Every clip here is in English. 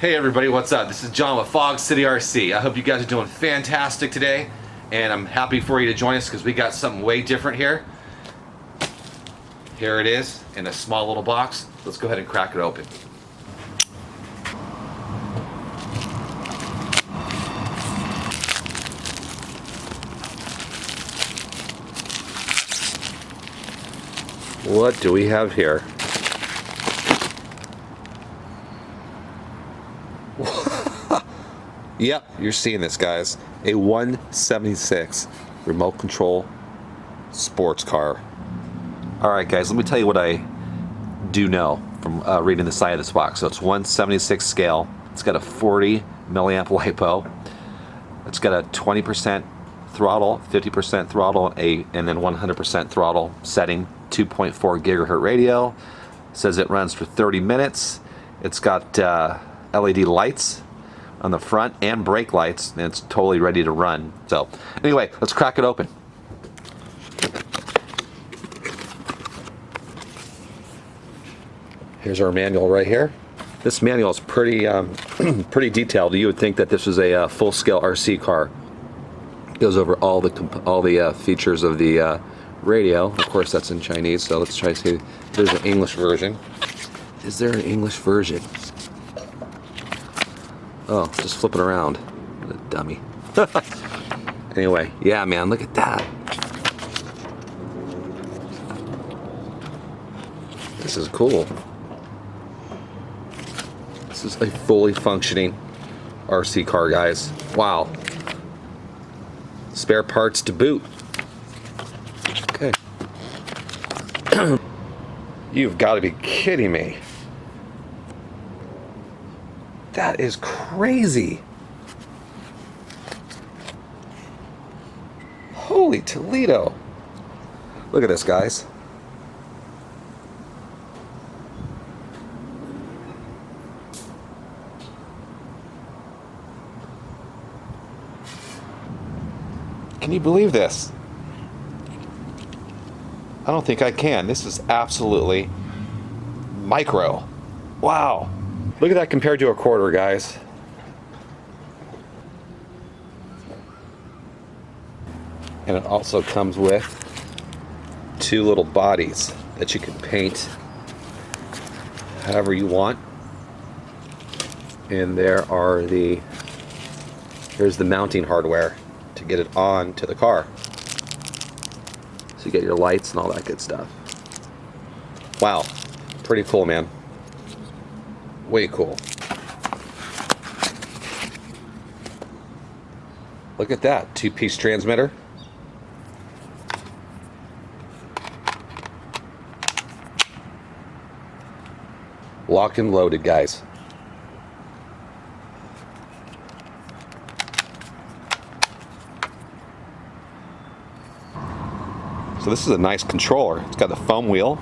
Hey everybody, what's up? This is John with Fog City RC. I hope you guys are doing fantastic today, and I'm happy for you to join us because we got something way different here. Here it is in a small little box. Let's go ahead and crack it open. What do we have here? Yep, you're seeing this, guys. A 176 remote control sports car. All right, guys, let me tell you what I do know from reading the side of this box. So it's 176 scale. It's got a 40 milliamp LiPo. It's got a 20% throttle, 50% throttle, and then 100% throttle setting. 2.4 gigahertz radio. It says it runs for 30 minutes. It's got LED lights on the front and brake lights, and it's totally ready to run. So anyway, let's crack it open. Here's our manual right here. This manual is pretty pretty detailed. You would think that this was a full-scale RC car. It goes over all the features of the radio. Of course, that's in Chinese, so let's try to see if there's an English version. Is there an English version? Oh, just flipping around. What a dummy. Anyway, yeah, man, look at that. This is cool. This is a fully functioning RC car, guys. Wow. Spare parts to boot. Okay. You've got to be kidding me. That is crazy. Holy Toledo. Look at this, guys. Can you believe this? I don't think I can. This is absolutely micro. Wow. Look at that compared to a quarter, guys. And it also comes with two little bodies that you can paint however you want. And here's the mounting hardware to get it on to the car. So you get your lights and all that good stuff. Wow, pretty cool, man. Way cool. Look at that, two-piece transmitter. Locked and loaded, guys. So this is a nice controller. It's got the foam wheel.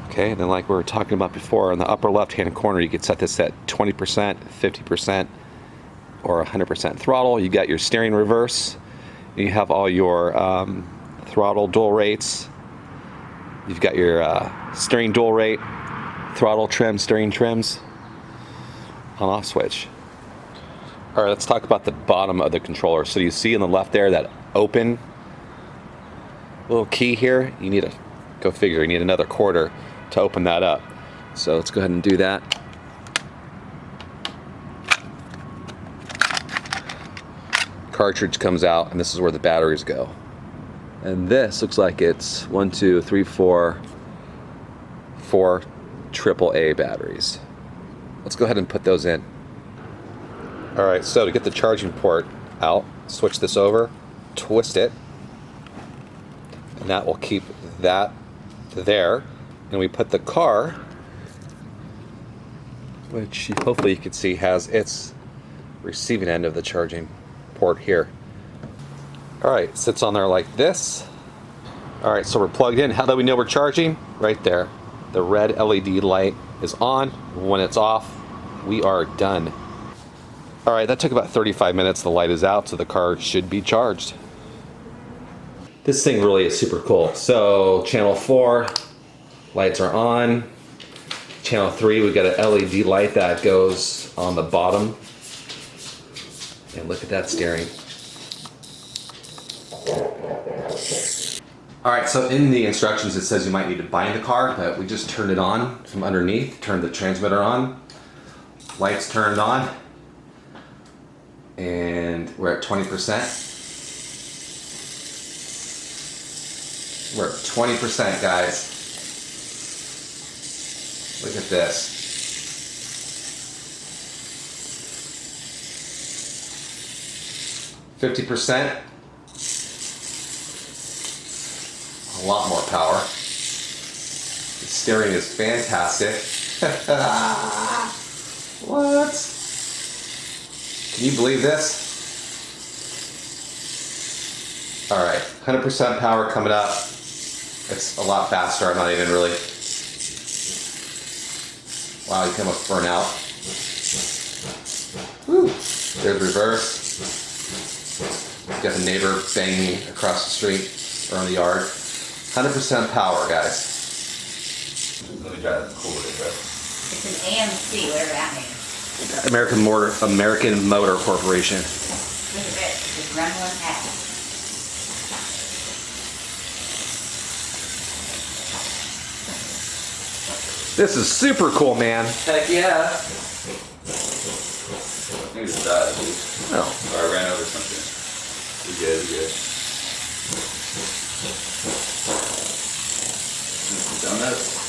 Okay, and then like we were talking about before, in the upper left-hand corner, you can set this at 20%, 50%, or 100% throttle. You got your steering reverse. You have all your throttle dual rates. You've got your steering dual rate, throttle trim, steering trims, on-off switch. All right, let's talk about the bottom of the controller. So you see on the left there that open little key here. You need go figure, you need another quarter to open that up. So let's go ahead and do that. Cartridge comes out, and this is where the batteries go. And this looks like it's 4 AAA batteries. Let's go ahead and put those in. All right, so to get the charging port out, switch this over, twist it, and that will keep that there. And we put the car, which hopefully you can see has its receiving end of the charging port here. All right, sits on there like this. All right, so we're plugged in. How do we know we're charging? Right there. The red LED light is on. When it's off, we are done. All right, that took about 35 minutes. The light is out, so the car should be charged. This thing really is super cool. So channel 4, lights are on. Channel 3, we got an LED light that goes on the bottom. And look at that steering. Alright, so in the instructions it says you might need to bind the car, but we just turned it on from underneath, turned the transmitter on, lights turned on, and we're at 20%. We're at 20%, guys. Look at this. %, a lot more power. The steering is fantastic. What? Can you believe this? All right, 100% power coming up. It's a lot faster. I'm not even really. Wow, you can almost burn out. Woo. There's reverse. Got the neighbor banging across the street or on the yard. 100% power, guys. Let me try to cool it, bro. It's an AMC, whatever that means. American Motor Corporation. Look at this. Just run one pass. This is super cool, man. Heck yeah. I think it's died, dude. Oh. Or I ran over something. We good, we good. Donuts.